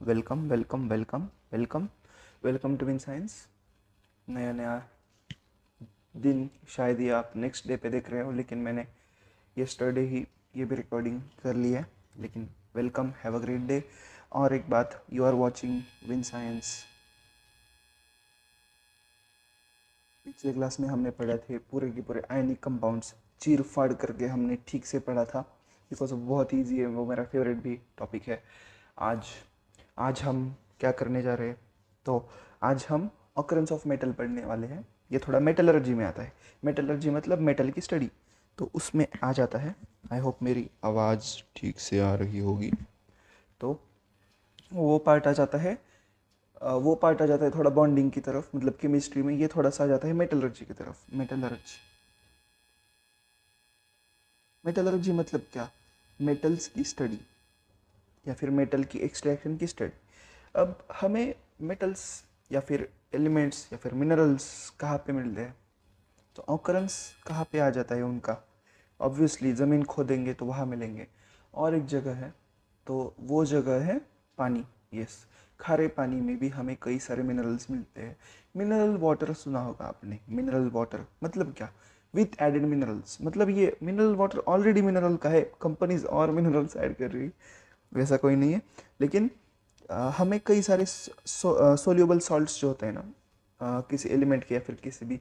Welcome welcome welcome welcome welcome to win science. नया नया दिन, शायद ये आप नेक्स्ट डे पे देख रहे हो, लेकिन मैंने यस्टरडे ही ये भी रिकॉर्डिंग कर ली है। लेकिन welcome, have a great day. और एक बात, you are watching win science. पिछले क्लास में हमने पढ़ा थे पूरे के पूरे आयनिक कंपाउंड्स, चीर फाड़ करके हमने ठीक से पढ़ा था, बिकॉज बहुत ईजी है, वो मेरा फेवरेट भी टॉपिक है। आज आज हम क्या करने जा रहे हैं, तो आज हम ऑकरेंस ऑफ मेटल पढ़ने वाले हैं। ये थोड़ा मेटलर्जी में आता है। मेटलर्जी मतलब मेटल की स्टडी, तो उसमें आ जाता है। आई होप मेरी आवाज़ ठीक से आ रही होगी। तो वो पार्ट आ जाता है, वो पार्ट आ जाता है थोड़ा बॉन्डिंग की तरफ, मतलब केमिस्ट्री में। ये थोड़ा सा आ जाता है मेटलर्जी की तरफ। मेटलर्जी, मेटलर्जी मतलब क्या? मेटल्स की स्टडी या फिर मेटल की एक्सट्रैक्शन की स्टडी। अब हमें मेटल्स या फिर एलिमेंट्स या फिर मिनरल्स कहाँ पे मिलते हैं, तो ऑकरेंस कहाँ पे आ जाता है उनका? ऑब्वियसली ज़मीन खोदेंगे तो वहाँ मिलेंगे। और एक जगह है, तो वो जगह है पानी। यस, खारे पानी में भी हमें कई सारे मिनरल्स मिलते हैं। मिनरल वाटर सुना होगा आपने। मिनरल वाटर मतलब क्या? विथ एडेड मिनरल्स, मतलब ये मिनरल वाटर ऑलरेडी मिनरल का है, कंपनीज और मिनरल्स ऐड कर रही है, वैसा कोई नहीं है। लेकिन हमें कई सारे सोल्यूबल सॉल्ट्स जो होते हैं ना, किसी एलिमेंट के या फिर किसी भी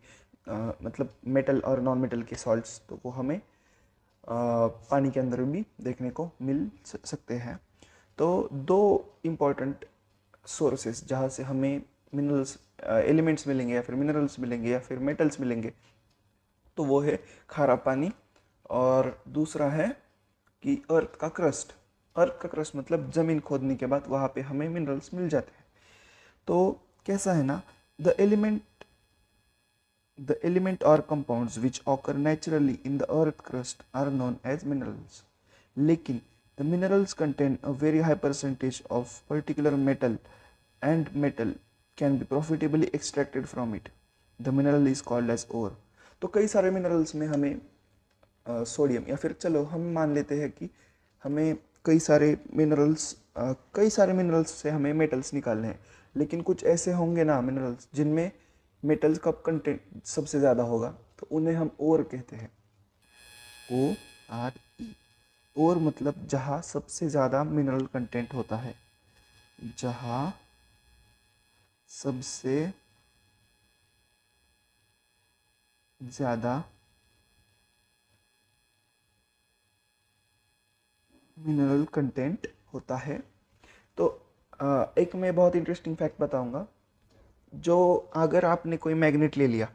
मतलब मेटल और नॉन मेटल के सॉल्ट्स, तो वो हमें पानी के अंदर भी देखने को मिल सकते हैं। तो दो इम्पॉर्टेंट सोर्सेस जहाँ से हमें मिनरल्स, एलिमेंट्स मिलेंगे या फिर मिनरल्स मिलेंगे या फिर मेटल्स मिलेंगे, तो वो है खारा पानी, और दूसरा है कि अर्थ का क्रस्ट। अर्थ का क्रस्ट मतलब ज़मीन खोदने के बाद वहाँ पे हमें मिनरल्स मिल जाते हैं। तो कैसा है ना, the element the element or compounds which occur naturally in the earth crust are known as minerals. लेकिन the minerals contain a very high percentage of particular metal and metal can be profitably extracted from it. The mineral is called as ore. तो कई सारे minerals में हमें sodium, या फिर चलो हम मान लेते हैं कि हमें कई सारे मिनरल्स से हमें मेटल्स निकालने हैं। लेकिन कुछ ऐसे होंगे ना मिनरल्स जिनमें मेटल्स का कंटेंट सबसे ज़्यादा होगा, तो उन्हें हम ओर कहते हैं। ओ आर ई, ओर मतलब जहाँ सबसे ज़्यादा मिनरल कंटेंट होता है। जहाँ सबसे ज़्यादा मिनरल कंटेंट होता है। तो एक मैं बहुत इंटरेस्टिंग फैक्ट बताऊंगा। जो अगर आपने कोई मैग्नेट ले लिया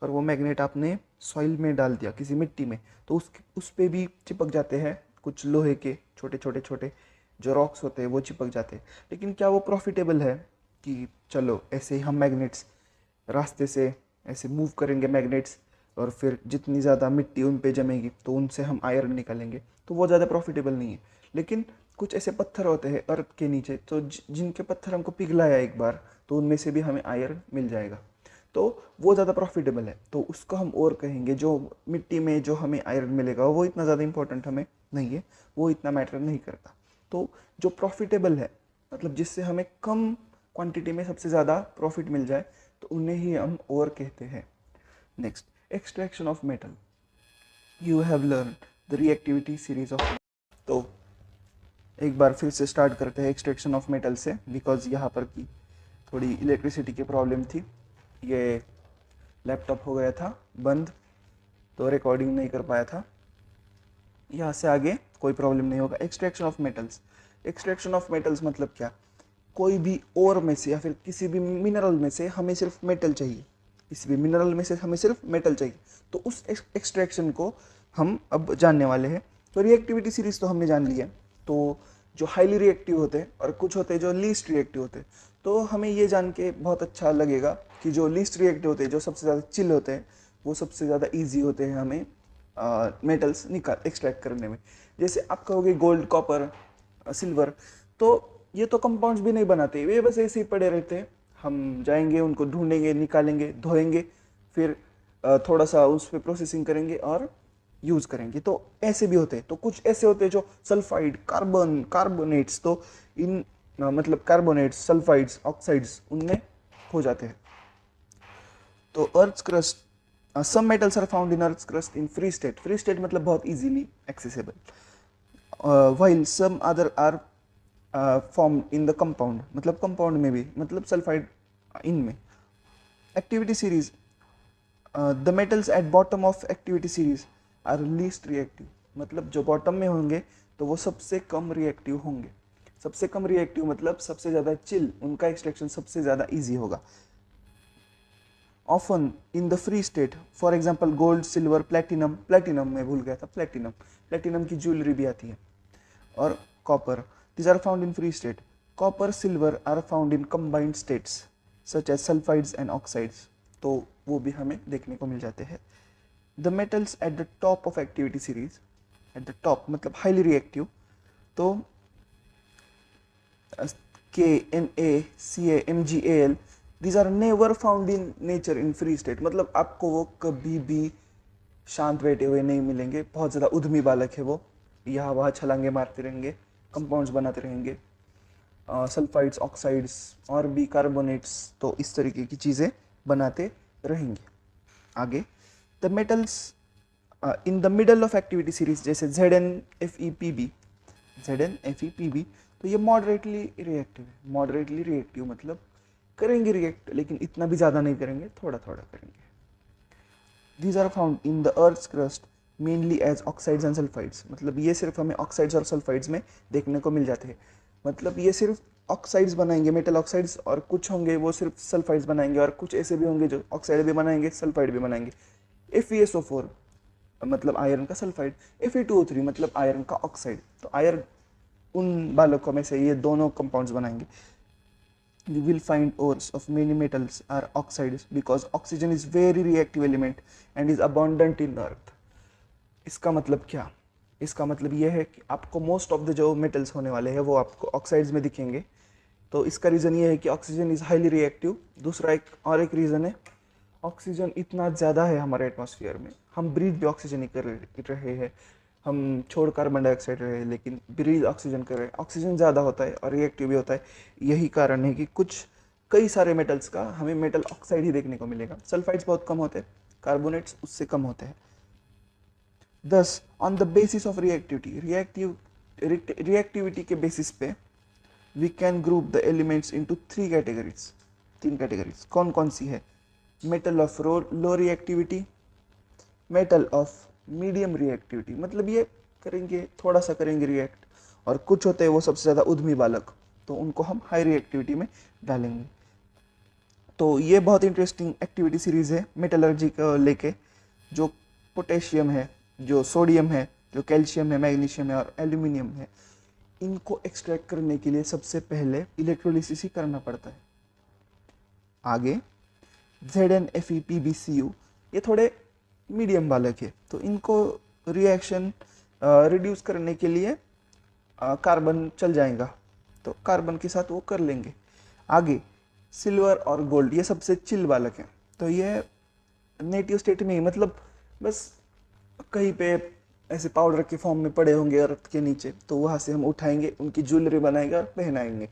और वो मैग्नेट आपने सॉइल में डाल दिया, किसी मिट्टी में, तो उस पे भी चिपक जाते हैं कुछ लोहे के छोटे छोटे छोटे जो रॉक्स होते हैं, वो चिपक जाते हैं। लेकिन क्या वो प्रॉफिटेबल है कि चलो ऐसे ही हम मैग्नेट्स रास्ते से ऐसे मूव करेंगे मैग्नेट्स, और फिर जितनी ज़्यादा मिट्टी उन पे जमेगी तो उनसे हम आयरन निकालेंगे, तो वो ज़्यादा प्रॉफिटेबल नहीं है। लेकिन कुछ ऐसे पत्थर होते हैं अर्थ के नीचे, तो जिनके पत्थर हमको पिघलाया एक बार, तो उनमें से भी हमें आयरन मिल जाएगा, तो वो ज़्यादा प्रॉफिटेबल है, तो उसको हम और कहेंगे। जो मिट्टी में जो हमें आयरन मिलेगा वो इतना ज़्यादा इंपॉर्टेंट हमें नहीं है, वो इतना मैटर नहीं करता। तो जो प्रॉफिटेबल है, मतलब जिससे हमें कम क्वांटिटी में सबसे ज़्यादा प्रॉफिट मिल जाए, तो उन्हें ही हम और कहते हैं। Next, extraction of metal. You have learn the reactivity series of. तो एक बार फिर से स्टार्ट करते हैं एक्सट्रैक्शन ऑफ मेटल से, बिकॉज यहाँ पर की थोड़ी इलेक्ट्रिसिटी की प्रॉब्लम थी। ये लैपटॉप हो गया था बंद, तो रिकॉर्डिंग नहीं कर पाया था। यहाँ से आगे कोई प्रॉब्लम नहीं होगा। Extraction of metals, extraction of metals मतलब क्या? कोई भी ओर में से या फिर किसी भी मिनरल में से हमें सिर्फ मेटल चाहिए, किसी भी मिनरल में से हमें सिर्फ मेटल चाहिए, तो उस एक्सट्रैक्शन को हम अब जानने वाले हैं। तो रिएक्टिविटी सीरीज तो हमने जान ली है। तो जो हाईली रिएक्टिव होते हैं और कुछ होते हैं जो लीस्ट रिएक्टिव होते हैं, तो हमें ये जान के बहुत अच्छा लगेगा कि जो लीस्ट रिएक्टिव होते हैं, जो सबसे ज़्यादा चिल होते हैं, वो सबसे ज़्यादा ईजी होते हैं हमें मेटल्स निकाल एक्सट्रैक्ट करने में। जैसे आप कहोगे गोल्ड, कॉपर, सिल्वर, तो ये तो कंपाउंड्स भी नहीं बनाते, वे बस ऐसे ही पड़े रहते हैं। हम जाएंगे, उनको ढूंढेंगे, निकालेंगे, धोएंगे, फिर थोड़ा सा उस पर प्रोसेसिंग करेंगे और यूज़ करेंगे। तो ऐसे भी होते हैं। तो कुछ ऐसे होते हैं जो सल्फाइड, कार्बन, कार्बोनेट्स, तो इन मतलब कार्बोनेट्स, सल्फाइड्स, ऑक्साइड्स उनमें हो जाते हैं। तो earth crust, some metals are found in earth crust in free state. Free state मतलब बहुत easily accessible, while some other are formed in the compound, मतलब कंपाउंड में भी, मतलब सल्फाइड इनमें। Activity series, the metals at bottom of activity series are least reactive, मतलब जो bottom में होंगे तो वो सबसे कम रिएक्टिव होंगे। सबसे कम रिएक्टिव मतलब सबसे ज़्यादा चिल, उनका एक्सट्रैक्शन सबसे ज़्यादा ईजी होगा। Often in the free state, for example gold, silver, platinum, platinum मैं भूल गया था, प्लेटिनम, प्लेटिनम की ज्वेलरी भी आती है, और copper, these are found in free state. Copper, silver are found in combined states such as sulfides and oxides, तो वो भी हमें देखने को मिल जाते हैं। The metals at the top of activity series, at the top मतलब highly reactive, तो K, Na, Ca, MgAl, these are never found in nature in free state, मतलब आपको वो कभी भी शांत बैठे हुए नहीं मिलेंगे, बहुत ज़्यादा उद्यमी बालक है वो, यहाँ वहाँ छलांगे मारते रहेंगे, कंपाउंड्स बनाते रहेंगे, सल्फाइड्स, ऑक्साइड्स और भी कार्बोनेट्स, तो इस तरीके की चीज़ें बनाते रहेंगे। आगे, the metals in the middle of activity series, जैसे ZnFePb, ZnFePb, तो ये मॉडरेटली रिएक्टिव है। मॉडरेटली रिएक्टिव मतलब करेंगे रिएक्ट, लेकिन इतना भी ज़्यादा नहीं करेंगे, थोड़ा थोड़ा करेंगे। These are found in the earth's crust mainly as oxides and sulfides, मतलब ये सिर्फ हमें ऑक्साइड्स और सल्फाइड्स में देखने को मिल जाते हैं। मतलब ये सिर्फ ऑक्साइड्स बनाएंगे, मेटल ऑक्साइड्स, और कुछ होंगे वो सिर्फ सल्फाइड्स बनाएंगे, और कुछ ऐसे भी होंगे जो ऑक्साइड भी बनाएंगे, सल्फाइड भी बनाएंगे। FeSO4 मतलब आयरन का सल्फाइड, Fe2O3 मतलब आयरन का ऑक्साइड, तो आयरन उन बालकों में से ये दोनों कंपाउंड्स बनाएंगे। You will find ores of many metals are oxides because oxygen is very reactive element and is abundant in earth. इसका मतलब क्या? इसका मतलब ये है कि आपको मोस्ट ऑफ द जो मेटल्स होने वाले हैं वो आपको ऑक्साइड्स में दिखेंगे। तो इसका रीज़न ये है कि ऑक्सीजन इज़ हाईली रिएक्टिव। दूसरा एक रीज़न है, ऑक्सीजन इतना ज़्यादा है हमारे एटमॉस्फेयर में, हम ब्रीथ भी ऑक्सीजन ही कर रहे हैं, हम छोड़ कार्बन डाइऑक्साइड रहे हैं, लेकिन ब्रीथ ऑक्सीजन कर रहे हैं। ऑक्सीजन ज़्यादा होता है और रिएक्टिव भी होता है। यही कारण है कि कई सारे मेटल्स का हमें मेटल ऑक्साइड ही देखने को मिलेगा। सल्फाइड्स बहुत कम होते हैं, कार्बोनेट्स उससे कम होते हैं। दस, on the basis of reactivity के बेसिस पे we can group the elements into 3 categories. 3 categories कौन कौन सी है? Metal of low reactivity, metal of medium reactivity, मतलब ये करेंगे, थोड़ा सा करेंगे रिएक्ट, और कुछ होते हैं वो सबसे ज़्यादा उद्यमी बालक, तो उनको हम हाई रिएक्टिविटी में डालेंगे। तो ये बहुत इंटरेस्टिंग एक्टिविटी सीरीज़ है मेटलर्जी को लेके। जो पोटेशियम है, जो सोडियम है, जो कैल्शियम है, मैग्नीशियम है और एल्यूमिनियम है, इनको एक्सट्रैक्ट करने के लिए सबसे पहले इलेक्ट्रोलिसिस ही करना पड़ता है। आगे ZnFePbCu, ये थोड़े मीडियम बालक है, तो इनको रिएक्शन रिड्यूस करने के लिए कार्बन चल जाएगा, तो कार्बन के साथ वो कर लेंगे। आगे सिल्वर और गोल्ड, ये सबसे चिल बालक हैं, तो ये नेटिव स्टेट में ही, मतलब बस कहीं पे ऐसे पाउडर के फॉर्म में पड़े होंगे अर्थ के नीचे, तो वहाँ से हम उठाएंगे, उनकी ज्वेलरी बनाएंगे और पहनाएंगे,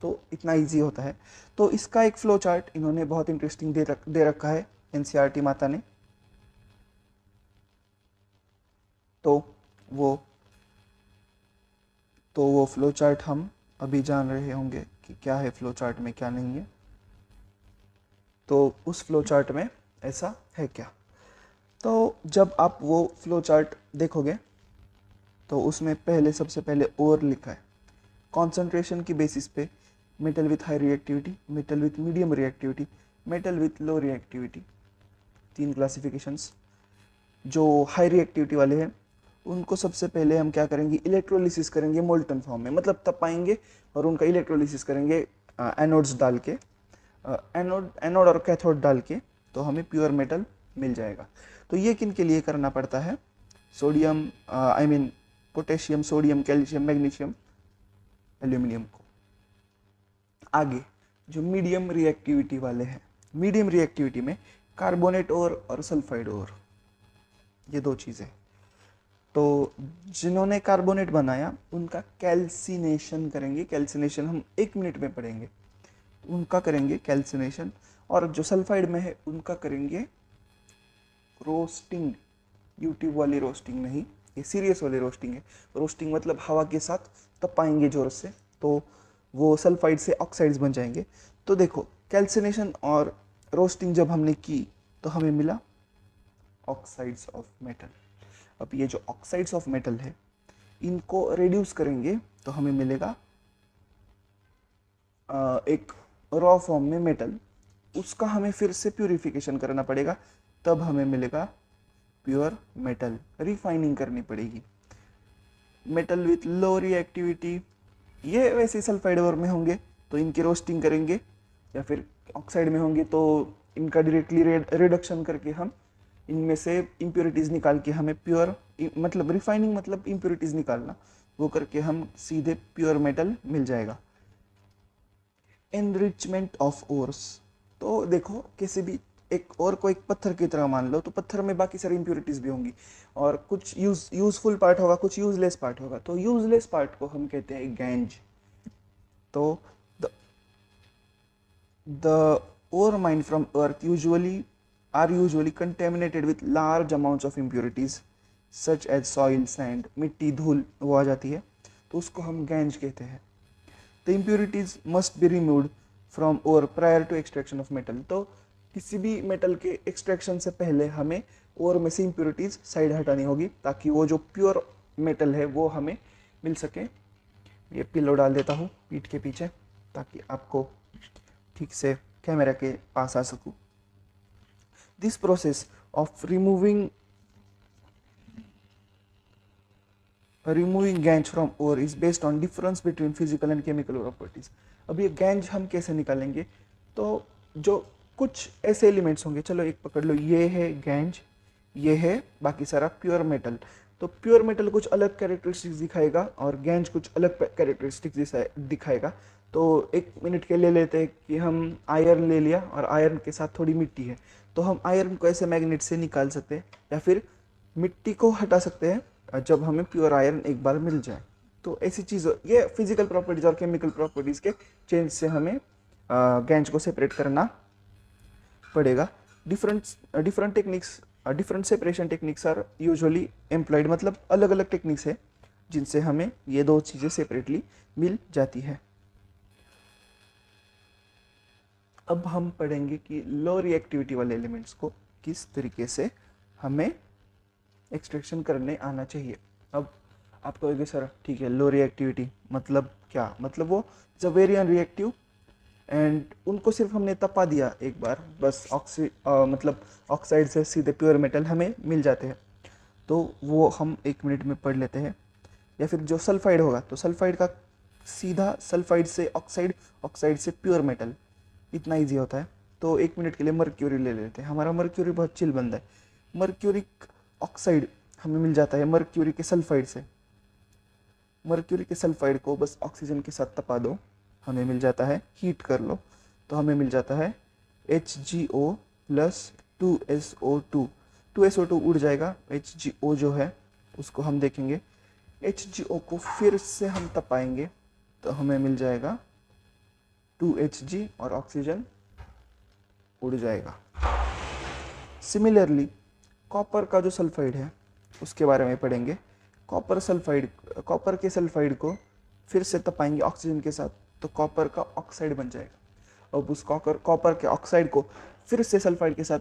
तो इतना इजी होता है। तो इसका एक फ्लो चार्ट इन्होंने बहुत इंटरेस्टिंग दे रखा है NCERT माता ने। तो वो फ्लो चार्ट हम अभी जान रहे होंगे कि क्या है फ्लो चार्ट में, क्या नहीं है। तो उस फ्लो चार्ट में ऐसा है क्या? तो जब आप वो फ्लो चार्ट देखोगे तो उसमें सबसे पहले ओर लिखा है, कॉन्सेंट्रेशन की बेसिस पे metal with high reactivity, metal with medium reactivity, metal with low reactivity, 3 classifications. जो हाई रिएक्टिविटी वाले हैं उनको सबसे पहले हम क्या करेंगे, इलेक्ट्रोलिसिस करेंगे मोल्टन फॉर्म में, मतलब तपाएंगे और उनका इलेक्ट्रोलिसिस करेंगे एनोड्स डाल के, एनोड और कैथोड डाल के, तो हमें प्योर मेटल मिल जाएगा। तो ये किन के लिए करना पड़ता है? Sodium, potassium, sodium, calcium, magnesium, aluminium को। आगे जो मीडियम रिएक्टिविटी वाले हैं, मीडियम रिएक्टिविटी में कार्बोनेट और सल्फाइड और, ये 2 चीज़ें। तो जिन्होंने कार्बोनेट बनाया उनका कैल्सिनेशन करेंगे। कैल्सिनेशन हम 1 मिनट में पढ़ेंगे, उनका करेंगे कैल्सिनेशन। और जो सल्फाइड में है उनका करेंगे रोस्टिंग। यूट्यूब वाली रोस्टिंग नहीं, ये सीरियस वाली रोस्टिंग है। रोस्टिंग मतलब हवा के साथ तपाएंगे जोर से, तो वो सल्फाइड से ऑक्साइड्स बन जाएंगे। तो देखो कैल्सिनेशन और रोस्टिंग जब हमने की तो हमें मिला ऑक्साइड्स ऑफ मेटल। अब ये जो ऑक्साइड्स ऑफ मेटल है इनको रिड्यूस करेंगे तो हमें मिलेगा एक रॉ फॉर्म में मेटल। उसका हमें फिर से प्यूरिफिकेशन करना पड़ेगा, तब हमें मिलेगा प्योर मेटल। रिफाइनिंग करनी पड़ेगी। मेटल विथ लो रिएक्टिविटी, ये वैसे सल्फाइड और में होंगे तो इनकी रोस्टिंग करेंगे, या फिर ऑक्साइड में होंगे तो इनका डायरेक्टली रिडक्शन करके हम इनमें से इम्प्योरिटीज़ निकाल के हमें प्योर, मतलब रिफाइनिंग मतलब इम्प्योरिटीज़ निकालना, वो करके हम सीधे प्योर मेटल मिल जाएगा। एनरिचमेंट ऑफ ओर्स, तो देखो किसी भी एक और को एक पत्थर की तरह मान लो, तो पत्थर में बाकी सारी इम्प्योरिटीज़ भी होंगी और कुछ यूजफुल पार्ट होगा, कुछ यूजलेस पार्ट होगा। तो यूजलेस पार्ट को हम कहते हैं गैंज। तो the ore mined from earth are usually contaminated with large amounts of impurities such as soil, sand, मिट्टी, धूल वो आ जाती है, तो उसको हम गैंज कहते हैं। The impurities must be removed from ore prior to extraction of metal। तो किसी भी मेटल के एक्सट्रैक्शन से पहले हमें ओर में से इम्प्योरिटीज़ साइड हटानी होगी, ताकि वो जो प्योर मेटल है वो हमें मिल सके। ये पिलो डाल देता हूँ पीठ के पीछे ताकि आपको ठीक से कैमरा के पास आ सकूं। This process of removing gangue from ore is based on difference between physical and chemical properties. अब ये गैंज हम कैसे निकालेंगे, तो जो कुछ ऐसे एलिमेंट्स होंगे, चलो एक पकड़ लो, ये है गैंज, ये है बाकी सारा प्योर मेटल। तो प्योर मेटल कुछ अलग कैरेक्टरिस्टिक्स दिखाएगा और गैंज कुछ अलग कैरेक्टरिस्टिक्स दिखाएगा। तो 1 मिनट के ले लेते हैं कि हम आयरन ले लिया और आयरन के साथ थोड़ी मिट्टी है, तो हम आयरन को ऐसे मैग्नेट से निकाल सकते हैं या फिर मिट्टी को हटा सकते हैं जब हमें प्योर आयरन एक बार मिल जाए। तो ऐसी चीज़, ये फिजिकल प्रॉपर्टीज और केमिकल प्रॉपर्टीज़ के चेंज से हमें गैंज को सेपरेट करना पड़ेगा। Different techniques, different separation techniques are usually employed, मतलब अलग अलग टेक्निक्स है जिनसे हमें ये दो चीज़ें सेपरेटली मिल जाती है। अब हम पढ़ेंगे कि लो रिएक्टिविटी वाले एलिमेंट्स को किस तरीके से हमें एक्सट्रैक्शन करने आना चाहिए। अब आप कहोगे सर ठीक है, लो रिएक्टिविटी मतलब क्या, मतलब वो is a very unreactive and उनको सिर्फ हमने तपा दिया एक बार बस, मतलब ऑक्साइड से सीधे प्योर मेटल हमें मिल जाते हैं। तो वो हम 1 मिनट में पढ़ लेते हैं। या फिर जो सल्फाइड होगा तो सल्फाइड का सीधा सल्फाइड से ऑक्साइड, ऑक्साइड से प्योर मेटल, इतना ईजी होता है। तो 1 मिनट के लिए मर्क्यूरी ले लेते हैं। हमारा मर्क्यूरी बहुत चिल बंदा है। मर्क्यूरिक ऑक्साइड हमें मिल जाता है मर्क्यूरी के सल्फाइड से। मर्क्यूरी के सल्फाइड को बस ऑक्सीजन के साथ तपा दो, हमें मिल जाता है, हीट कर लो तो हमें मिल जाता है HgO प्लस 2SO2। 2SO2 उड़ जाएगा, HgO जो है उसको हम देखेंगे। HgO को फिर से हम तपाएंगे तो हमें मिल जाएगा 2Hg और ऑक्सीजन उड़ जाएगा। सिमिलरली कॉपर का जो सल्फाइड है उसके बारे में पढ़ेंगे। कॉपर के सल्फाइड को फिर से तपाएंगे ऑक्सीजन के साथ तो कॉपर का ऑक्साइड बन जाएगा। अब उस कॉपर के ऑक्साइड को फिर से सल्फाइड के साथ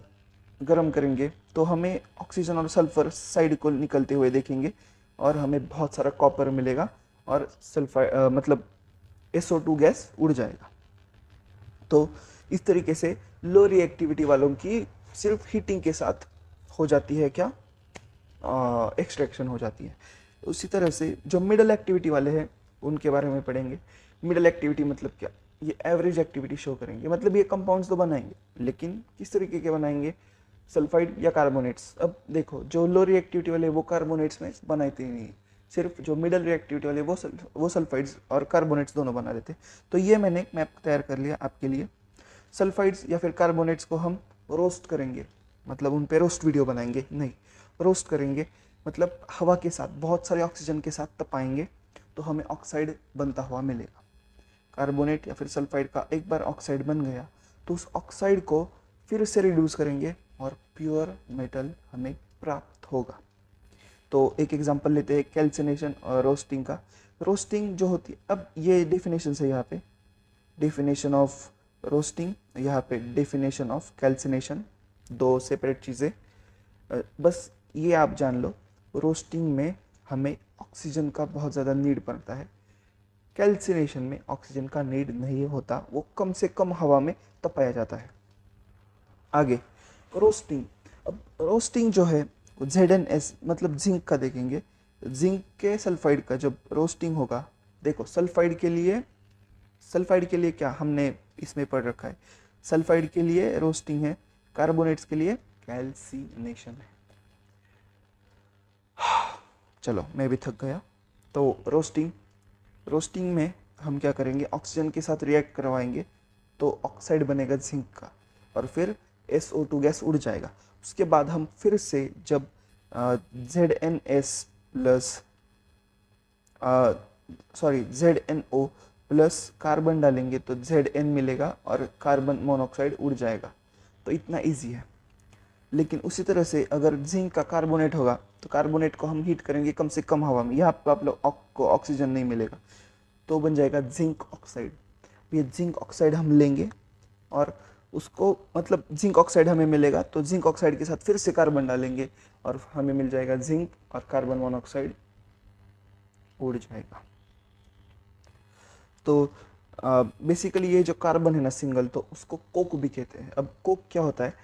गर्म करेंगे तो हमें ऑक्सीजन और सल्फर साइड को निकलते हुए देखेंगे और हमें बहुत सारा कॉपर मिलेगा और सल्फाइड मतलब SO2 गैस उड़ जाएगा। तो इस तरीके से लो रिएक्टिविटी वालों की सिर्फ हीटिंग के साथ हो जाती है क्या, एक्सट्रैक्शन हो जाती है। उसी तरह से जो मिडल एक्टिविटी वाले हैं उनके बारे में पढ़ेंगे। मिडल एक्टिविटी मतलब क्या, ये एवरेज एक्टिविटी शो करेंगे, मतलब ये कंपाउंड्स तो बनाएंगे लेकिन किस तरीके के बनाएंगे, सल्फाइड या कार्बोनेट्स। अब देखो जो लो रिएक्टिविटी वाले वो कार्बोनेट्स में बनाते ही नहीं, सिर्फ जो मिडल रिएक्टिविटी वाले वो सल्फाइड्स और कार्बोनेट्स दोनों बना देते। तो ये मैंने एक मैप तैयार कर लिया आपके लिए। सल्फाइड्स या फिर कार्बोनेट्स को हम रोस्ट करेंगे, मतलब उन पे रोस्ट वीडियो बनाएंगे नहीं, रोस्ट करेंगे मतलब हवा के साथ, बहुत सारे ऑक्सीजन के साथ तपाएंगे तो हमें ऑक्साइड बनता हुआ मिलेगा। कार्बोनेट या फिर सल्फाइड का एक बार ऑक्साइड बन गया तो उस ऑक्साइड को फिर से रिड्यूस करेंगे और प्योर मेटल हमें प्राप्त होगा। तो एक एग्जांपल लेते हैं कैल्सिनेशन और रोस्टिंग का। रोस्टिंग जो होती है, अब ये डेफिनेशन है यहाँ पे, डेफिनेशन ऑफ रोस्टिंग, यहाँ पे डेफिनेशन ऑफ कैल्सिनेशन, दो सेपरेट चीज़ें। बस ये आप जान लो, रोस्टिंग में हमें ऑक्सीजन का बहुत ज़्यादा नीड पड़ता है, कैल्सिनेशन में ऑक्सीजन का नीड नहीं होता, वो कम से कम हवा में तपाया जाता है। आगे रोस्टिंग, अब रोस्टिंग जो है ZnS मतलब जिंक का देखेंगे। जिंक के सल्फाइड का जब रोस्टिंग होगा, देखो सल्फाइड के लिए क्या हमने इसमें पढ़ रखा है, सल्फाइड के लिए रोस्टिंग है, कार्बोनेट्स के लिए कैल्सिनेशन है। चलो मैं भी थक गया। तो रोस्टिंग में हम क्या करेंगे, ऑक्सीजन के साथ रिएक्ट करवाएंगे तो ऑक्साइड बनेगा जिंक का और फिर SO2 गैस उड़ जाएगा। उसके बाद हम फिर से जब ZNO प्लस कार्बन डालेंगे तो Zn मिलेगा और कार्बन मोनोऑक्साइड उड़ जाएगा। तो इतना इजी है। लेकिन उसी तरह से अगर जिंक का कार्बोनेट होगा तो कार्बोनेट को हम हीट करेंगे कम से कम हवा में, यहाँ पर आप लोग को ऑक्सीजन नहीं मिलेगा, तो बन जाएगा जिंक ऑक्साइड। ये जिंक ऑक्साइड हम लेंगे और उसको, मतलब जिंक ऑक्साइड हमें मिलेगा तो जिंक ऑक्साइड के साथ फिर से कार्बन डालेंगे और हमें मिल जाएगा जिंक और कार्बन मोनोऑक्साइड उड़ जाएगा। तो बेसिकली ये जो कार्बन है ना सिंगल, तो उसको कोक भी कहते हैं। अब कोक क्या होता है,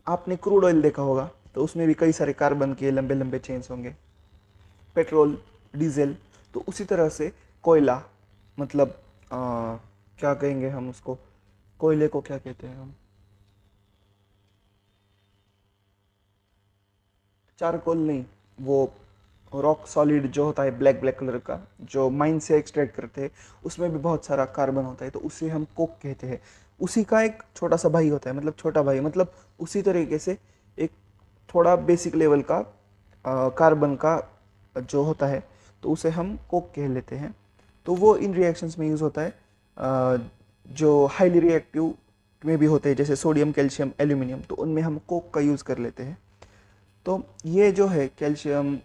आपने क्रूड ऑयल देखा होगा तो उसमें भी कई सारे कार्बन के लंबे लंबे चेन्स होंगे, पेट्रोल, डीजल। तो उसी तरह से कोयला, मतलब क्या कहेंगे हम उसको, कोयले को क्या कहते हैं हम, चारकोल नहीं, वो रॉक सॉलिड जो होता है ब्लैक ब्लैक कलर का, जो माइन से एक्सट्रैक्ट करते हैं, उसमें भी बहुत सारा कार्बन होता है, तो उसे हम कोक कहते हैं। उसी का एक छोटा सा भाई होता है, मतलब छोटा भाई, मतलब उसी तरीके से एक थोड़ा बेसिक लेवल का कार्बन का जो होता है, तो उसे हम कोक कह लेते हैं। तो वो इन रिएक्शंस में यूज़ होता है, जो हाईली रिएक्टिव में भी होते हैं जैसे सोडियम, कैल्शियम, एल्यूमिनियम, तो उनमें हम कोक का यूज़ कर लेते हैं। तो ये जो है कैल्शियम,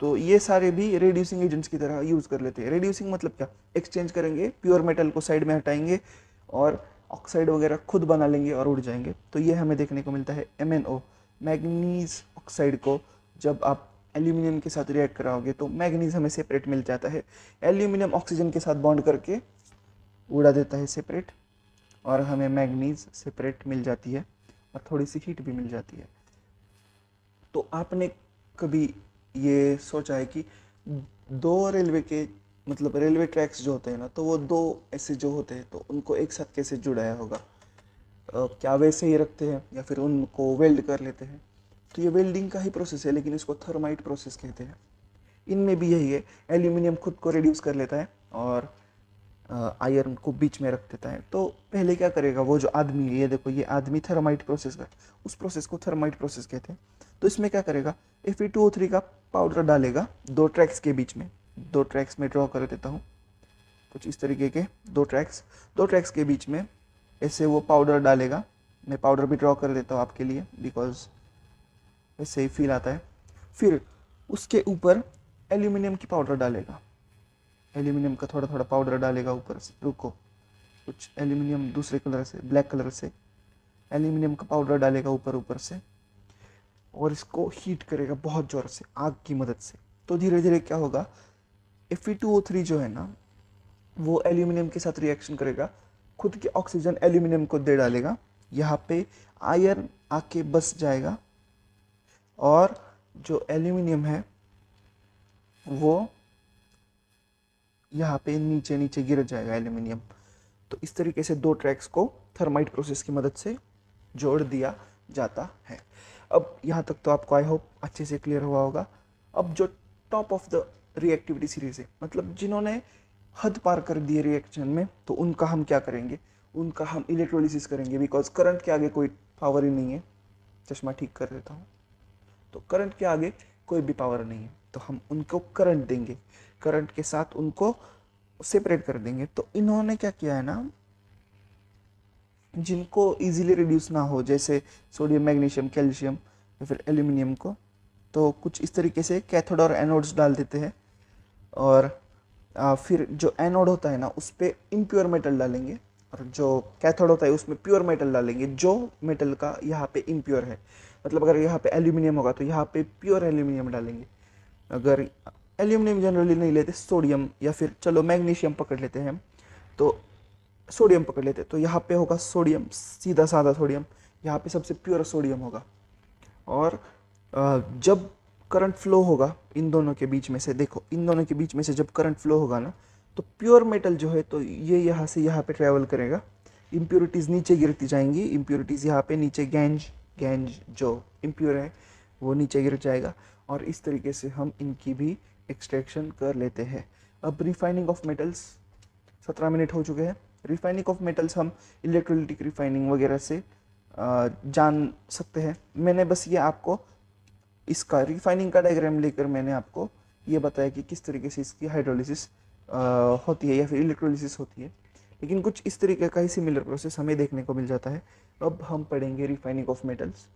तो ये सारे भी रेड्यूसिंग एजेंट्स की तरह यूज़ कर लेते हैं। रेड्यूसिंग मतलब क्या, एक्सचेंज करेंगे, प्योर मेटल को साइड में हटाएंगे और ऑक्साइड वगैरह खुद बना लेंगे और उड़ जाएंगे। तो ये हमें देखने को मिलता है MnO, मैग्नीज ऑक्साइड को जब आप एल्यूमिनियम के साथ रिएक्ट कराओगे तो मैग्नीज हमें सेपरेट मिल जाता है, एल्यूमिनियम ऑक्सीजन के साथ बॉन्ड करके उड़ा देता है सेपरेट, और हमें मैग्नीज सेपरेट मिल जाती है और थोड़ी सी हीट भी मिल जाती है। तो आपने कभी ये सोचा है कि दो रेलवे के, मतलब रेलवे ट्रैक्स जो होते हैं ना, तो वो दो ऐसे जो होते हैं तो उनको एक साथ कैसे जुड़ाया होगा, क्या वैसे ही रखते हैं या फिर उनको वेल्ड कर लेते हैं? तो ये वेल्डिंग का ही प्रोसेस है, लेकिन इसको थर्माइट प्रोसेस कहते हैं। इनमें भी यही है, एल्यूमिनियम खुद को रिड्यूस कर लेता है और आयरन को बीच में रख देता है। तो पहले क्या करेगा वो जो आदमी है, ये देखो ये आदमी थर्माइट प्रोसेस का, उस प्रोसेस को थर्माइट प्रोसेस कहते हैं। तो इसमें क्या करेगा, Fe2O3 का पाउडर डालेगा दो ट्रैक्स के बीच में, दो ट्रैक्स में ड्रॉ कर देता हूँ कुछ इस तरीके के, दो ट्रैक्स के बीच में ऐसे वो पाउडर डालेगा। मैं पाउडर भी ड्रॉ कर देता हूँ आपके लिए, बिकॉज ऐसे ही फील आता है। फिर उसके ऊपर एल्यूमिनियम की पाउडर डालेगा, एल्यूमिनियम का थोड़ा थोड़ा पाउडर डालेगा ऊपर से, रुको, कुछ एल्यूमिनियम दूसरे कलर से, ब्लैक कलर से एल्यूमिनियम का पाउडर डालेगा ऊपर से, और इसको हीट करेगा बहुत ज़ोर से आग की मदद से। तो धीरे धीरे क्या होगा, Fe2O3 जो है ना, वो एल्यूमिनियम के साथ रिएक्शन करेगा, खुद के ऑक्सीजन एल्यूमिनियम को दे डालेगा, यहाँ पे आयरन आके बस जाएगा और जो एल्यूमिनियम है वो यहाँ पे नीचे नीचे गिर जाएगा एल्यूमिनियम। तो इस तरीके से दो ट्रैक्स को थर्माइट प्रोसेस की मदद से जोड़ दिया जाता है। अब यहाँ तक तो आपको आई होप अच्छे से क्लियर हुआ होगा। अब जो top of the reactivity series है, मतलब जिन्होंने हद पार कर दी है रिएक्शन में, तो उनका हम क्या करेंगे, उनका हम इलेक्ट्रोलिसिस करेंगे, बिकॉज करंट के आगे कोई पावर ही नहीं है। चश्मा ठीक कर देता हूँ। तो करंट के आगे कोई भी पावर नहीं है, तो हम उनको करंट देंगे, करंट के साथ उनको सेपरेट कर देंगे। तो इन्होंने क्या किया है ना, जिनको इजीली रिड्यूस ना हो, जैसे सोडियम, मैग्नीशियम, कैल्शियम या फिर एल्यूमिनियम को, तो कुछ इस तरीके से कैथोड और एनोड्स डाल देते हैं। और फिर जो एनोड होता है ना, उस पर इम्प्योर मेटल डालेंगे, और जो कैथोड होता है उसमें प्योर मेटल डालेंगे, जो मेटल का यहाँ पे इम्प्योर है। मतलब अगर यहाँ पे एल्यूमिनियम होगा तो यहाँ पे प्योर एल्यूमिनियम डालेंगे। अगर एल्यूमिनियम जनरली नहीं लेते, सोडियम या फिर चलो मैग्नीशियम पकड़ लेते हैं हम, तो सोडियम पकड़ लेते, तो यहाँ पे होगा सोडियम, सीधा साधा सोडियम, यहाँ पे सबसे प्योर सोडियम होगा। और जब करंट फ्लो होगा इन दोनों के बीच में से, देखो इन दोनों के बीच में से जब करंट फ्लो होगा ना, तो प्योर मेटल जो है तो ये यहाँ से यहाँ पे ट्रैवल करेगा, इम्प्योरिटीज़ नीचे गिरती जाएंगी, इम्प्योरिटीज़ यहाँ पे नीचे गैंज गैंज जो इम्प्योर है वो नीचे गिर जाएगा, और इस तरीके से हम इनकी भी एक्सट्रैक्शन कर लेते हैं। अब रिफाइनिंग ऑफ मेटल्स, 17 मिनट हो चुके हैं। रिफाइनिंग ऑफ मेटल्स हम इलेक्ट्रोलिटिक रिफाइनिंग वगैरह से जान सकते हैं। मैंने बस ये आपको इसका रिफाइनिंग का डायग्राम लेकर मैंने आपको ये बताया कि किस तरीके से इसकी हाइड्रोलिसिस होती है या फिर इलेक्ट्रोलिसिस होती है, लेकिन कुछ इस तरीके का ही सिमिलर प्रोसेस हमें देखने को मिल जाता है। अब हम पढ़ेंगे रिफाइनिंग ऑफ मेटल्स।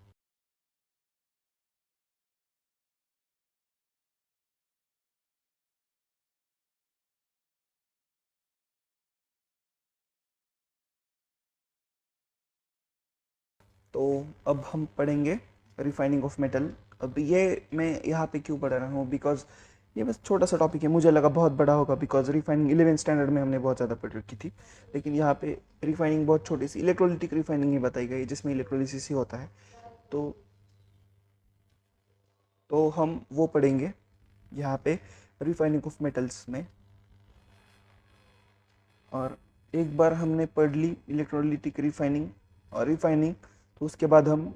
तो अब हम पढ़ेंगे रिफाइनिंग ऑफ मेटल। अब ये मैं यहाँ पे क्यों पढ़ रहा हूँ, बिकॉज ये बस छोटा सा टॉपिक है, मुझे लगा बहुत बड़ा होगा, बिकॉज रिफाइनिंग 11th स्टैंडर्ड में हमने बहुत ज़्यादा पढ़ रखी थी, लेकिन यहाँ पे रिफाइनिंग बहुत छोटी सी इलेक्ट्रोलिटिक रिफाइनिंग ही बताई गई, जिसमें इलेक्ट्रोलिसिस ही होता है। तो हम वो पढ़ेंगे यहाँ पे रिफाइनिंग ऑफ मेटल्स में। और एक बार हमने पढ़ ली इलेक्ट्रोलिटिक रिफाइनिंग और रिफाइनिंग, तो उसके बाद हम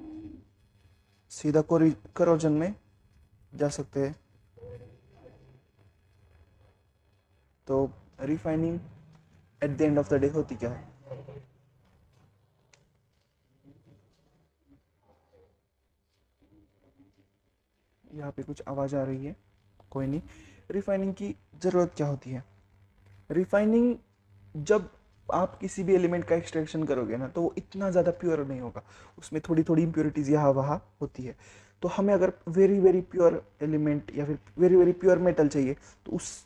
सीधा करोजन में जा सकते हैं। तो refining at the end of the day होती क्या है? यहाँ पे कुछ आवाज़ आ रही है, कोई नहीं। रिफाइनिंग की ज़रूरत क्या होती है? रिफाइनिंग, जब आप किसी भी एलिमेंट का एक्सट्रैक्शन करोगे ना, तो वो इतना ज़्यादा प्योर नहीं होगा, उसमें थोड़ी थोड़ी इम्प्योरिटीज़ यहाँ वहाँ होती है। तो हमें अगर वेरी वेरी प्योर एलिमेंट या फिर वेरी वेरी प्योर मेटल चाहिए, तो उस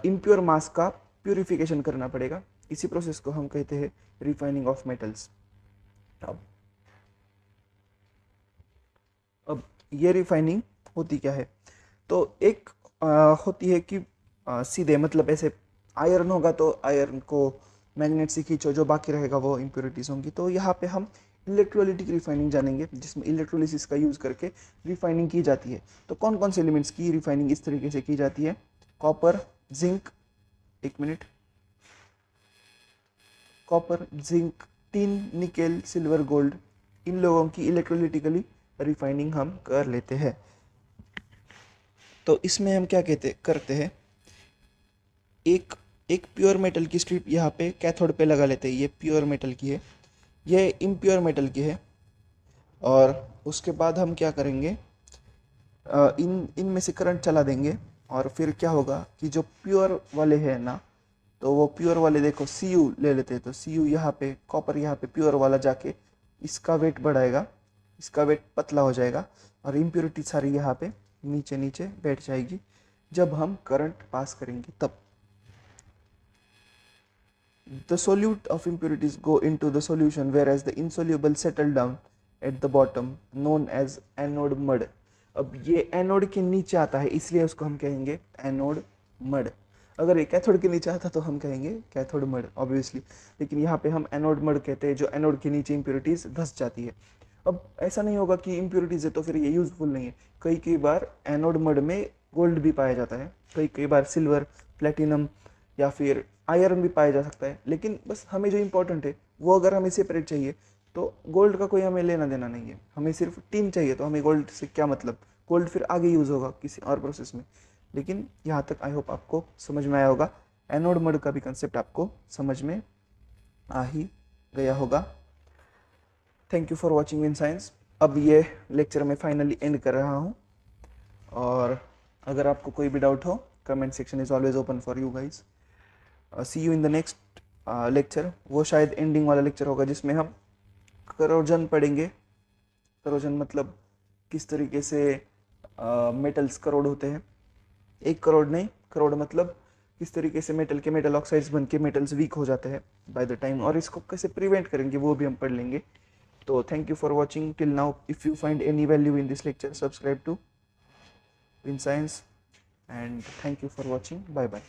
इम्प्योर मास का प्योरिफिकेशन करना पड़ेगा। इसी प्रोसेस को हम कहते हैं रिफाइनिंग ऑफ मेटल्स। अब ये रिफाइनिंग होती क्या है? तो एक होती है कि सीधे, मतलब ऐसे आयरन होगा तो आयरन को मैग्नेट से खींचो, जो बाकी रहेगा वो इम्प्योरिटीज़ होंगी। तो यहाँ पे हम इलेक्ट्रोलिटिक रिफाइनिंग जानेंगे, जिसमें इलेक्ट्रोलिसिस का यूज़ करके रिफाइनिंग की जाती है। तो कौन कौन से एलिमेंट्स की रिफाइनिंग इस तरीके से की जाती है? कॉपर, जिंक, एक minute, copper, zinc, tin, nickel, silver, gold, इन लोगों की इलेक्ट्रोलिटिकली रिफाइनिंग हम कर लेते हैं। तो इसमें हम क्या करते हैं, एक एक प्योर मेटल की स्ट्रिप यहाँ पे कैथोड पे लगा लेते हैं। ये प्योर मेटल की है, ये इम्प्योर मेटल की है। और उसके बाद हम क्या करेंगे, इनमें से करंट चला देंगे, और फिर क्या होगा कि जो प्योर वाले हैं ना, तो वो प्योर वाले देखो सी यू ले लेते हैं, तो सी यू यहाँ पे, कॉपर यहाँ पे प्योर वाला जाके इसका वेट बढ़ाएगा, इसका वेट पतला हो जाएगा, और इम्प्योरिटी सारी यहाँ पे नीचे नीचे बैठ जाएगी जब हम करंट पास करेंगे तब। The solute of impurities go into the solution, whereas the insoluble settle down at the bottom, known as anode mud. अब ये एनोड के नीचे आता है, इसलिए उसको हम कहेंगे एनोड मड। अगर ये कैथोड के नीचे आता तो हम कहेंगे कैथोड मड ऑब्वियसली, लेकिन यहाँ पे हम एनोड मड कहते हैं, जो एनोड के नीचे इम्प्योरिटीज धंस जाती है। अब ऐसा नहीं होगा कि इम्प्योरिटीज है तो फिर ये यूजफुल नहीं है। कई कई बार एनोड मड में गोल्ड भी पाया जाता है, कई कई बार सिल्वर, प्लेटिनम या फिर आयरन भी पाया जा सकता है, लेकिन बस हमें जो इम्पोर्टेंट है वो अगर हमें सेपरेट चाहिए, तो गोल्ड का कोई हमें लेना देना नहीं है। हमें सिर्फ टिन चाहिए, तो हमें गोल्ड से क्या मतलब, गोल्ड फिर आगे यूज़ होगा किसी और प्रोसेस में। लेकिन यहाँ तक आई होप आपको समझ में आया होगा, एनोड मड का भी कंसेप्ट आपको समझ में आ ही गया होगा। Thank you for watching win science. अब ये लेक्चर मैं फाइनली एंड कर रहा हूँ। और अगर आपको कोई भी डाउट हो, comment section is always open for you guys. See you in the next lecture. वो शायद एंडिंग वाला लेक्चर होगा जिसमें हम करोजन पढ़ेंगे। करोजन मतलब किस तरीके से मेटल्स करोड होते हैं। 1 करोड़ नहीं, करोड़ मतलब किस तरीके से मेटल ऑक्साइड्स बन के मेटल्स वीक हो जाते हैं बाय द टाइम, और इसको कैसे प्रिवेंट करेंगे वो भी हम पढ़ लेंगे। तो thank you for watching till now. If you find any value in this lecture, subscribe to win science, and thank you for watching. Bye bye.